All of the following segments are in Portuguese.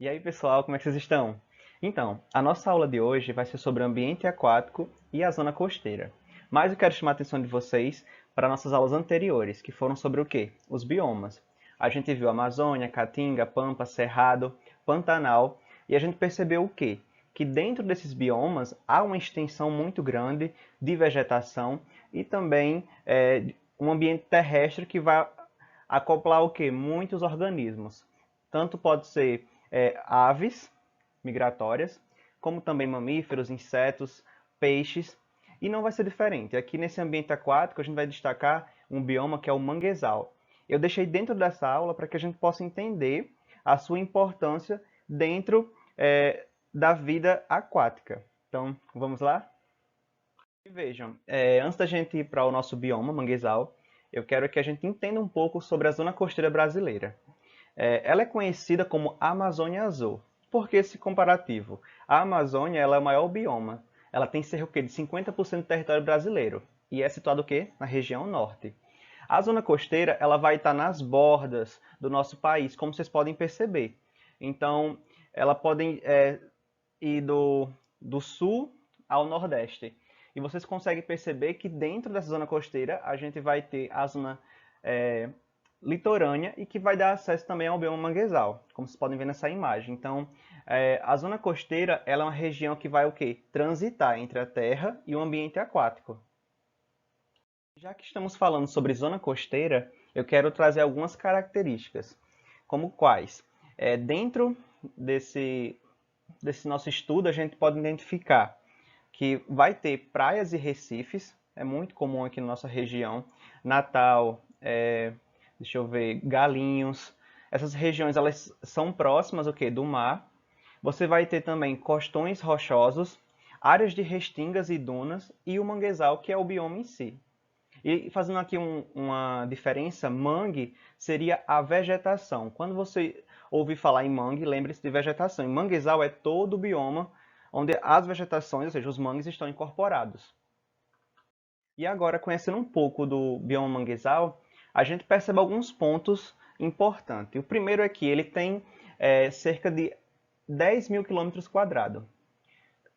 E aí, pessoal, como é que vocês estão? Então, a nossa aula de hoje vai ser sobre o ambiente aquático e a zona costeira. Mas eu quero chamar a atenção de vocês para nossas aulas anteriores, que foram sobre o quê? Os biomas. A gente viu Amazônia, Caatinga, Pampa, Cerrado, Pantanal, e a gente percebeu o quê? Que dentro desses biomas há uma extensão muito grande de vegetação e também um ambiente terrestre que vai acoplar o quê? Muitos organismos. Tanto pode ser aves migratórias, como também mamíferos, insetos, peixes, e não vai ser diferente. Aqui nesse ambiente aquático a gente vai destacar um bioma que é o manguezal. Eu deixei dentro dessa aula para que a gente possa entender a sua importância dentro da vida aquática. Então, vamos lá? E vejam, antes da gente ir para o nosso bioma manguezal, eu quero que a gente entenda um pouco sobre a zona costeira brasileira. Ela é conhecida como Amazônia Azul. Por que esse comparativo? A Amazônia ela é o maior bioma. Ela tem cerca de 50% do território brasileiro e é situada o quê? Na região norte. A zona costeira ela vai estar nas bordas do nosso país, como vocês podem perceber. Então, ela pode ir do sul ao nordeste. E vocês conseguem perceber que dentro dessa zona costeira a gente vai ter a zona é, litorânea e que vai dar acesso também ao bioma manguezal, como vocês podem ver nessa imagem. Então, a zona costeira ela é uma região que vai o quê? Transitar entre a terra e o ambiente aquático. Já que estamos falando sobre zona costeira, eu quero trazer algumas características, como quais? Dentro desse nosso estudo, a gente pode identificar que vai ter praias e recifes, é muito comum aqui na nossa região, Natal, deixa eu ver, Galinhos. Essas regiões elas são próximas o quê? Do mar. Você vai ter também costões rochosos, áreas de restingas e dunas e o manguezal, que é o bioma em si. E fazendo aqui uma diferença, mangue seria a vegetação. Quando você ouvir falar em mangue, lembre-se de vegetação. E manguezal é todo o bioma onde as vegetações, ou seja, os mangues estão incorporados. E agora, conhecendo um pouco do bioma manguezal, a gente percebe alguns pontos importantes. O primeiro é que ele tem cerca de 10 mil quilômetros quadrados.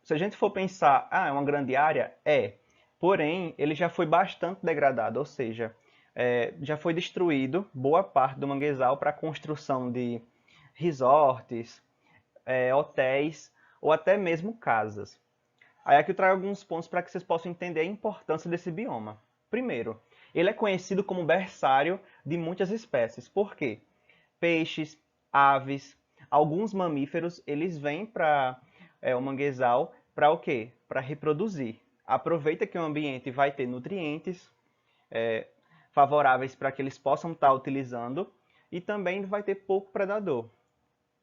Se a gente for pensar, é uma grande área? É. Porém, ele já foi bastante degradado, ou seja, já foi destruído boa parte do manguezal para a construção de resorts, hotéis ou até mesmo casas. Aí aqui eu trago alguns pontos para que vocês possam entender a importância desse bioma. Primeiro, ele é conhecido como berçário de muitas espécies. Por quê? Peixes, aves, alguns mamíferos, eles vêm para o manguezal para o quê? Para reproduzir. Aproveita que o ambiente vai ter nutrientes favoráveis para que eles possam estar utilizando e também vai ter pouco predador.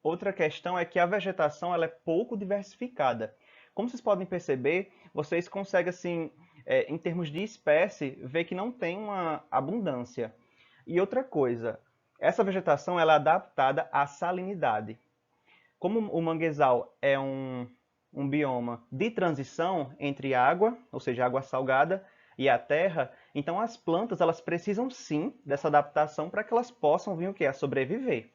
Outra questão é que a vegetação ela é pouco diversificada. Como vocês podem perceber, vocês conseguem, assim, em termos de espécie, ver que não tem uma abundância. E outra coisa, essa vegetação ela é adaptada à salinidade. Como o manguezal é um bioma de transição entre água, ou seja, água salgada, e a terra, então as plantas elas precisam sim dessa adaptação para que elas possam vir o que? A sobreviver.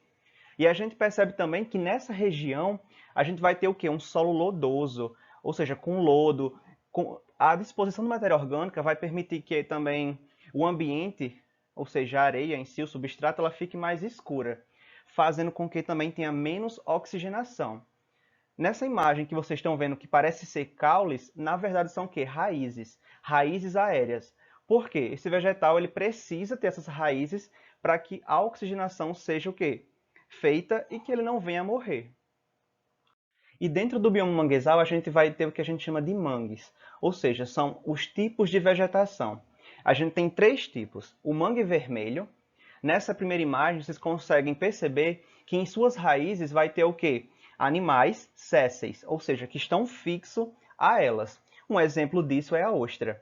E a gente percebe também que nessa região a gente vai ter o quê? Um solo lodoso, ou seja, com lodo. A disposição de matéria orgânica vai permitir que também o ambiente, ou seja, a areia em si, o substrato, ela fique mais escura, fazendo com que também tenha menos oxigenação. Nessa imagem que vocês estão vendo que parece ser caules, na verdade são o quê? Raízes, raízes aéreas. Por quê? Esse vegetal ele precisa ter essas raízes para que a oxigenação seja o quê? Feita e que ele não venha a morrer. E dentro do bioma manguezal a gente vai ter o que a gente chama de mangues, ou seja, são os tipos de vegetação. A gente tem três tipos. O mangue vermelho. Nessa primeira imagem vocês conseguem perceber que em suas raízes vai ter o quê? Animais sésseis, ou seja, que estão fixos a elas. Um exemplo disso é a ostra.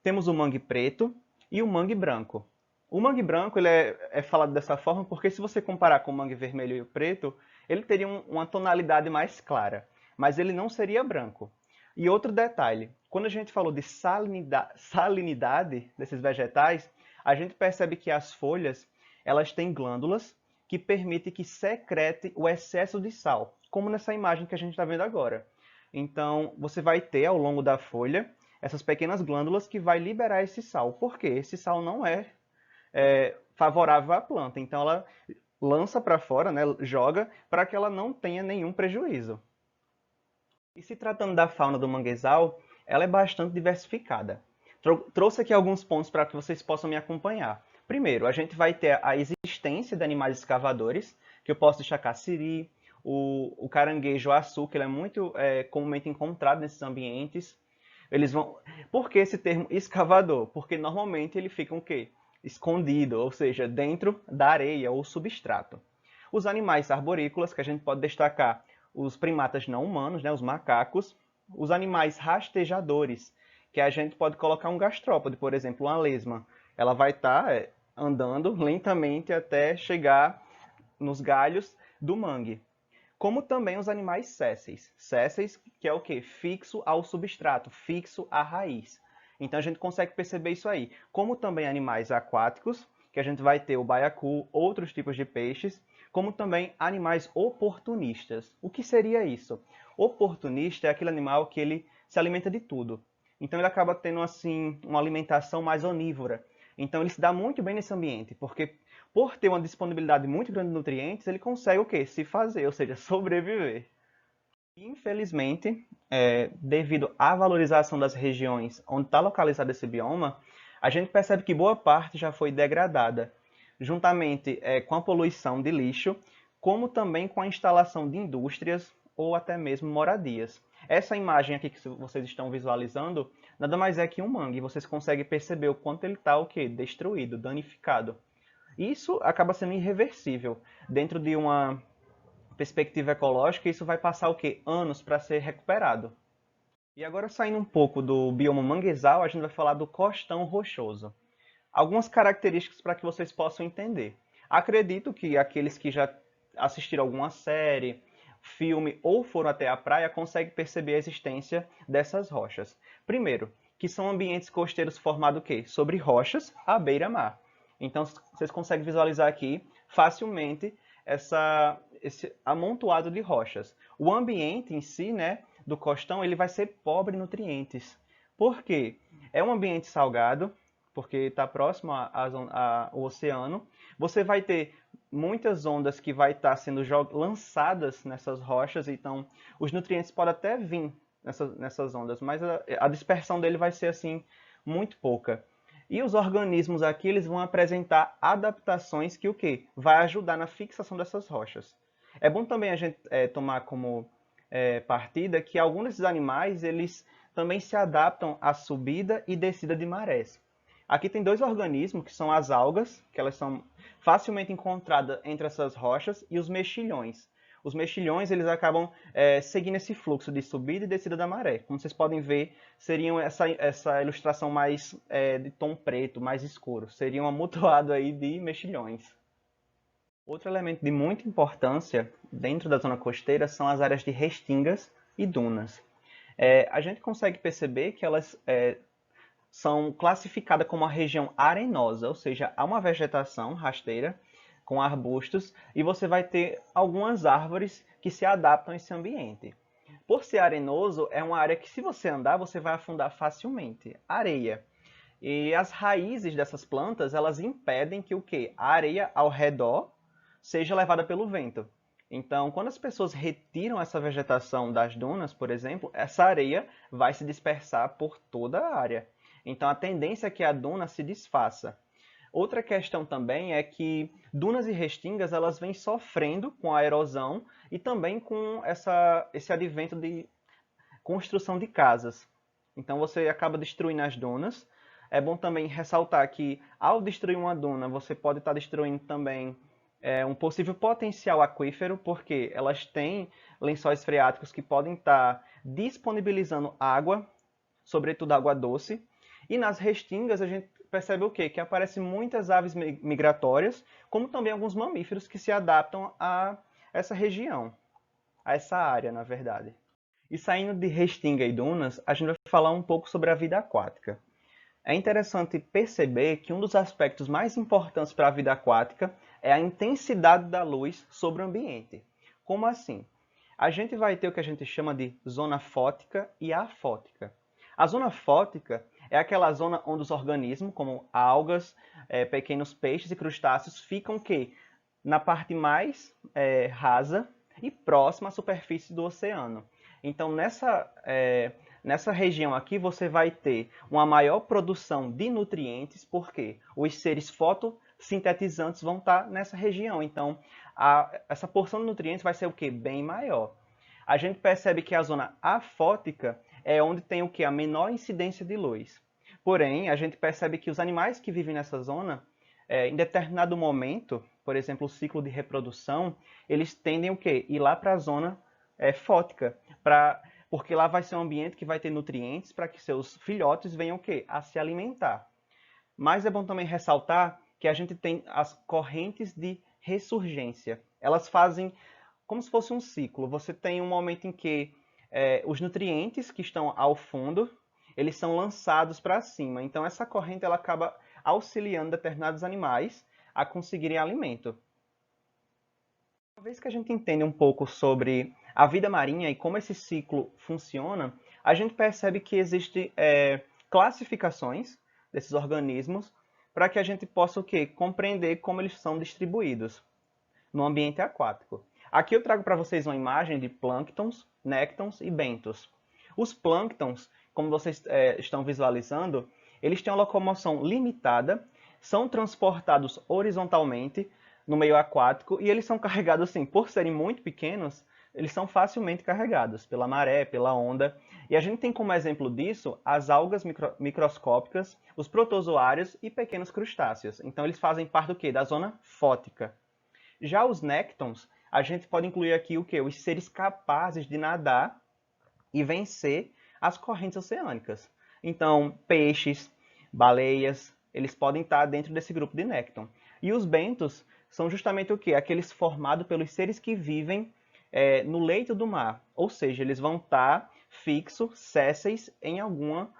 Temos o mangue preto e o mangue branco. O mangue branco ele é falado dessa forma porque se você comparar com o mangue vermelho e o preto, ele teria uma tonalidade mais clara, mas ele não seria branco. E outro detalhe, quando a gente falou de salinidade desses vegetais, a gente percebe que as folhas elas têm glândulas que permitem que secrete o excesso de sal. como nessa imagem que a gente está vendo agora. Então, você vai ter ao longo da folha essas pequenas glândulas que vai liberar esse sal. Por quê? Esse sal não é favorável à planta. Então, ela lança para fora, né, joga, para que ela não tenha nenhum prejuízo. E se tratando da fauna do manguezal, ela é bastante diversificada. Trouxe aqui alguns pontos para que vocês possam me acompanhar. Primeiro, a gente vai ter a existência de animais escavadores, que eu posso destacar siri, o caranguejo-açu, que ele é muito comumente encontrado nesses ambientes. Eles vão... Por que esse termo escavador? Porque normalmente ele fica o quê? Escondido, ou seja, dentro da areia ou substrato. Os animais arborícolas, que a gente pode destacar os primatas não humanos, né, os macacos, os animais rastejadores, que a gente pode colocar um gastrópode, por exemplo, uma lesma. Ela vai estar andando lentamente até chegar nos galhos do mangue. Como também os animais sésseis. Sésseis, que é o quê? Fixo ao substrato, fixo à raiz. Então a gente consegue perceber isso aí. Como também animais aquáticos, que a gente vai ter o baiacu, outros tipos de peixes, como também animais oportunistas. O que seria isso? Oportunista é aquele animal que ele se alimenta de tudo. Então ele acaba tendo assim uma alimentação mais onívora. Então ele se dá muito bem nesse ambiente, porque por ter uma disponibilidade muito grande de nutrientes, ele consegue o quê? Se fazer, ou seja, sobreviver. Infelizmente, devido à valorização das regiões onde está localizado esse bioma, a gente percebe que boa parte já foi degradada, juntamente com a poluição de lixo, como também com a instalação de indústrias ou até mesmo moradias. Essa imagem aqui que vocês estão visualizando, nada mais é que um mangue. Vocês conseguem perceber o quanto ele está destruído, danificado. Isso acaba sendo irreversível. Dentro de uma perspectiva ecológica, isso vai passar o quê? Anos para ser recuperado. E agora, saindo um pouco do bioma manguezal, a gente vai falar do costão rochoso. Algumas características para que vocês possam entender. Acredito que aqueles que já assistiram alguma série, filme ou foram até a praia conseguem perceber a existência dessas rochas. Primeiro, que são ambientes costeiros formados o quê? Sobre rochas à beira-mar. Então, vocês conseguem visualizar aqui facilmente esse amontoado de rochas. O ambiente em si, né, do costão, ele vai ser pobre em nutrientes. Por quê? É um ambiente salgado, porque está próximo ao oceano. Você vai ter muitas ondas que vai estar sendo lançadas nessas rochas, então os nutrientes podem até vir nessas ondas, mas a dispersão dele vai ser assim muito pouca. E os organismos aqui eles vão apresentar adaptações que o quê? Vai ajudar na fixação dessas rochas. É bom também a gente tomar como partida que alguns desses animais eles também se adaptam à subida e descida de marés. Aqui tem dois organismos, que são as algas, que elas são facilmente encontradas entre essas rochas, e os mexilhões. Os mexilhões eles acabam seguindo esse fluxo de subida e descida da maré. Como vocês podem ver, seriam essa ilustração mais de tom preto, mais escuro. Seria um amontoado aí de mexilhões. Outro elemento de muita importância dentro da zona costeira são as áreas de restingas e dunas. A gente consegue perceber que elas são classificadas como uma região arenosa, ou seja, há uma vegetação rasteira com arbustos e você vai ter algumas árvores que se adaptam a esse ambiente. Por ser arenoso, é uma área que se você andar, você vai afundar facilmente. Areia. E as raízes dessas plantas, elas impedem que o quê? A areia ao redor seja levada pelo vento. Então, quando as pessoas retiram essa vegetação das dunas, por exemplo, essa areia vai se dispersar por toda a área. Então, a tendência é que a duna se desfaça. Outra questão também é que dunas e restingas elas vêm sofrendo com a erosão e também com esse advento de construção de casas. Então você acaba destruindo as dunas. É bom também ressaltar que ao destruir uma duna, você pode estar destruindo também um possível potencial aquífero, porque elas têm lençóis freáticos que podem estar disponibilizando água, sobretudo água doce. E nas restingas a gente percebe o quê? Que aparecem muitas aves migratórias, como também alguns mamíferos que se adaptam a essa região, a essa área, na verdade. E saindo de restinga e dunas, a gente vai falar um pouco sobre a vida aquática. É interessante perceber que um dos aspectos mais importantes para a vida aquática é a intensidade da luz sobre o ambiente. Como assim? a gente vai ter o que a gente chama de zona fótica e afótica. A zona fótica é aquela zona onde os organismos, como algas, pequenos peixes e crustáceos, ficam que na parte mais rasa e próxima à superfície do oceano. Então, nessa região aqui, você vai ter uma maior produção de nutrientes, porque os seres fotossintetizantes vão estar nessa região. Então, essa porção de nutrientes vai ser o quê? Bem maior. A gente percebe que a zona afótica é onde tem o quê? A menor incidência de luz. Porém, a gente percebe que os animais que vivem nessa zona, em determinado momento, por exemplo, o ciclo de reprodução, eles tendem o quê? Ir lá para a zona fótica, porque lá vai ser um ambiente que vai ter nutrientes para que seus filhotes venham o quê? A se alimentar. Mas é bom também ressaltar que a gente tem as correntes de ressurgência. Elas fazem como se fosse um ciclo. Você tem um momento em que os nutrientes que estão ao fundo, eles são lançados para cima. Então essa corrente ela acaba auxiliando determinados animais a conseguirem alimento. Uma vez que a gente entende um pouco sobre a vida marinha e como esse ciclo funciona, a gente percebe que existem classificações desses organismos para que a gente possa o quê? Compreender como eles são distribuídos no ambiente aquático. Aqui eu trago para vocês uma imagem de plânctons, néctons e bentons. Os plânctons, como vocês estão visualizando, eles têm uma locomoção limitada, são transportados horizontalmente no meio aquático e eles são carregados assim, por serem muito pequenos, eles são facilmente carregados pela maré, pela onda. E a gente tem como exemplo disso as algas microscópicas, os protozoários e pequenos crustáceos. Então eles fazem parte do quê? Da zona fótica. Já os néctons, a gente pode incluir aqui o quê? Os seres capazes de nadar e vencer as correntes oceânicas. Então, peixes, baleias, eles podem estar dentro desse grupo de nécton. E os bentos são justamente o quê? Aqueles formados pelos seres que vivem no leito do mar. Ou seja, eles vão estar fixos, sésseis em alguma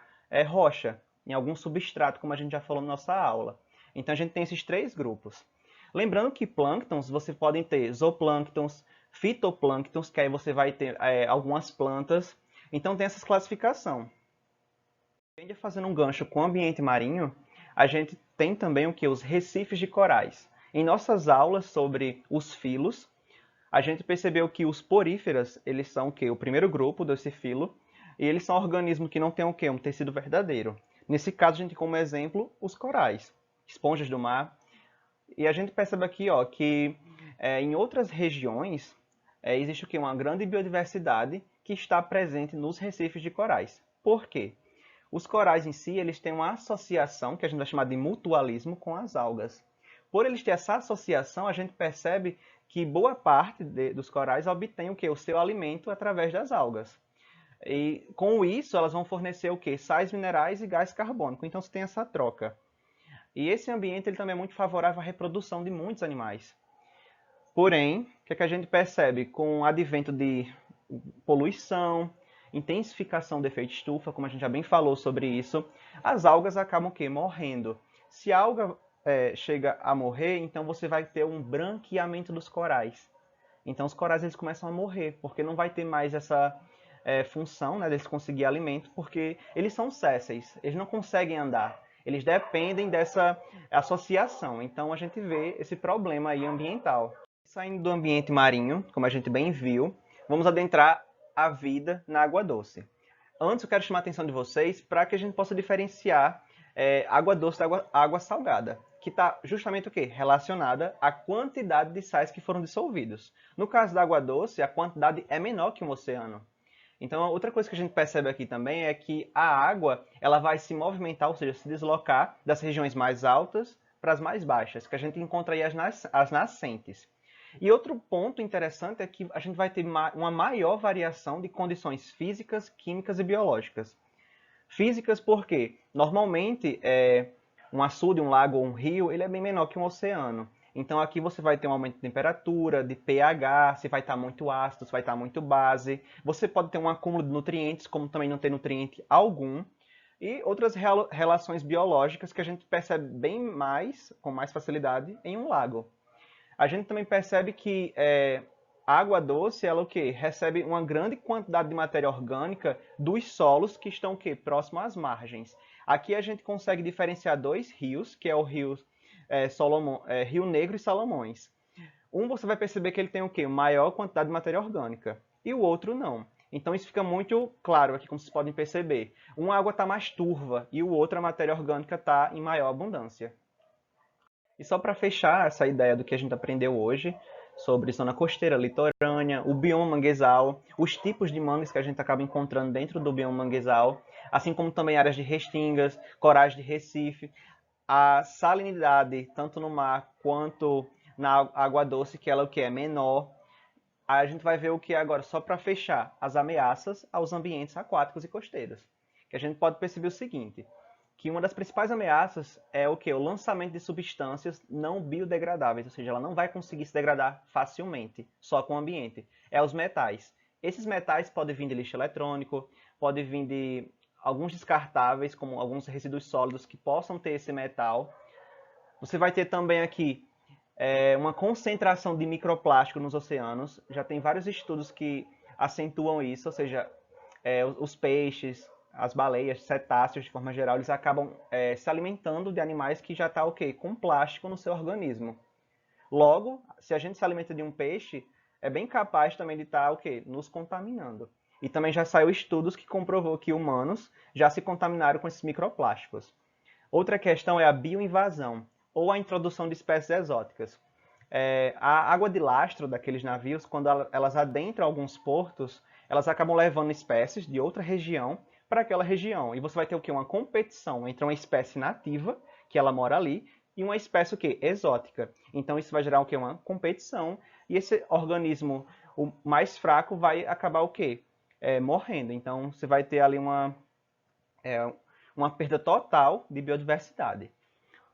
rocha, em algum substrato, como a gente já falou na nossa aula. Então a gente tem esses três grupos. Lembrando que plânctons, você pode ter zooplânctons, fitoplânctons, que aí você vai ter algumas plantas. Então tem essas classificações. Fazendo um gancho com o ambiente marinho, a gente tem também o que? Os recifes de corais. Em nossas aulas sobre os filos, a gente percebeu que os poríferas, eles são o quê? O primeiro grupo desse filo, e eles são organismos que não têm o quê? Um tecido verdadeiro. Nesse caso, a gente tem como exemplo os corais, esponjas do mar. E a gente percebe aqui ó, que em outras regiões existe o quê? Uma grande biodiversidade que está presente nos recifes de corais. Por quê? Os corais em si eles têm uma associação, que a gente vai chamar de mutualismo, com as algas. Por eles ter essa associação, a gente percebe que boa parte dos corais obtém o quê? O seu alimento através das algas. E com isso, elas vão fornecer o quê? Sais minerais e gás carbônico. Então, você tem essa troca. E esse ambiente ele também é muito favorável à reprodução de muitos animais. Porém, o que a gente percebe? Com o advento de poluição, intensificação do efeito estufa, como a gente já bem falou sobre isso, as algas acabam o quê? Morrendo. Se a alga chega a morrer, então você vai ter um branqueamento dos corais. Então os corais eles começam a morrer, porque não vai ter mais essa função, né, deles conseguir alimento, porque eles são sésseis, eles não conseguem andar. Eles dependem dessa associação. Então a gente vê esse problema aí ambiental. Saindo do ambiente marinho, como a gente bem viu, vamos adentrar a vida na água doce. Antes eu quero chamar a atenção de vocês para que a gente possa diferenciar água doce da água salgada, que está justamente o quê? Relacionada à quantidade de sais que foram dissolvidos. No caso da água doce, a quantidade é menor que um oceano. Então, outra coisa que a gente percebe aqui também é que a água ela vai se movimentar, ou seja, se deslocar das regiões mais altas para as mais baixas, que a gente encontra aí as nascentes. E outro ponto interessante é que a gente vai ter uma maior variação de condições físicas, químicas e biológicas. Físicas porque, normalmente, um açude, um lago ou um rio, ele é bem menor que um oceano. Então aqui você vai ter um aumento de temperatura, de pH, se vai estar muito ácido, se vai estar muito base. Você pode ter um acúmulo de nutrientes, como também não ter nutriente algum. E outras relações biológicas que a gente percebe bem mais, com mais facilidade, em um lago. A gente também percebe que a água doce, ela o quê? Recebe uma grande quantidade de matéria orgânica dos solos que estão o quê? Próximo às margens. Aqui a gente consegue diferenciar dois rios, que é o rio, Rio Negro e Salomões. Um você vai perceber que ele tem o quê? Maior quantidade de matéria orgânica. E o outro não. Então isso fica muito claro aqui, como vocês podem perceber. Uma água está mais turva e o outro a matéria orgânica está em maior abundância. E só para fechar essa ideia do que a gente aprendeu hoje, sobre zona costeira, litorânea, o bioma manguezal, os tipos de mangues que a gente acaba encontrando dentro do bioma manguezal, assim como também áreas de restingas, corais de Recife, a salinidade, tanto no mar quanto na água doce, que ela o que é menor. A gente vai ver o que agora, só para fechar, as ameaças aos ambientes aquáticos e costeiros. Que a gente pode perceber o seguinte, que uma das principais ameaças é o que? O lançamento de substâncias não biodegradáveis, ou seja, ela não vai conseguir se degradar facilmente, só com o ambiente. É os metais. Esses metais podem vir de lixo eletrônico, podem vir de alguns descartáveis, como alguns resíduos sólidos que possam ter esse metal. Você vai ter também aqui uma concentração de microplástico nos oceanos. Já tem vários estudos que acentuam isso, ou seja, os peixes, as baleias, cetáceos de forma geral, eles acabam se alimentando de animais que já estão com plástico no seu organismo. Logo, se a gente se alimenta de um peixe, é bem capaz também de estar nos contaminando. E também já saiu estudos que comprovou que humanos já se contaminaram com esses microplásticos. Outra questão é a bioinvasão, ou a introdução de espécies exóticas. A água de lastro daqueles navios, quando elas adentram alguns portos, elas acabam levando espécies de outra região para aquela região. E você vai ter o quê? Uma competição entre uma espécie nativa, que ela mora ali, e uma espécie o quê? Exótica. Então isso vai gerar o quê? Uma competição, e esse organismo o mais fraco vai acabar o quê? Morrendo. Então você vai ter ali uma perda total de biodiversidade.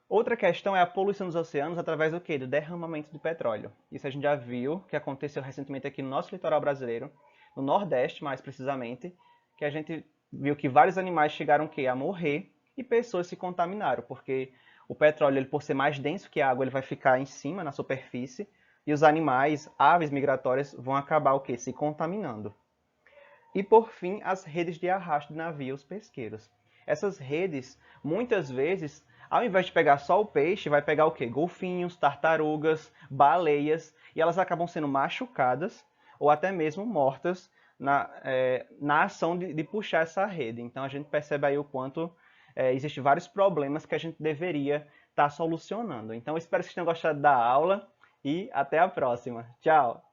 Outra questão é a poluição dos oceanos através do quê? Do derramamento de petróleo. Isso a gente já viu que aconteceu recentemente aqui no nosso litoral brasileiro, no Nordeste mais precisamente, que a gente viu que vários animais chegaram o quê? A morrer e pessoas se contaminaram, porque o petróleo, ele, por ser mais denso que a água, ele vai ficar em cima, na superfície, e os animais, aves migratórias, vão acabar o quê? Se contaminando. E por fim, as redes de arrasto de navios pesqueiros. Essas redes, muitas vezes, ao invés de pegar só o peixe, vai pegar o quê? Golfinhos, tartarugas, baleias, e elas acabam sendo machucadas ou até mesmo mortas na ação de puxar essa rede. Então a gente percebe aí o quanto existem vários problemas que a gente deveria estar solucionando. Então eu espero que vocês tenham gostado da aula e até a próxima. Tchau!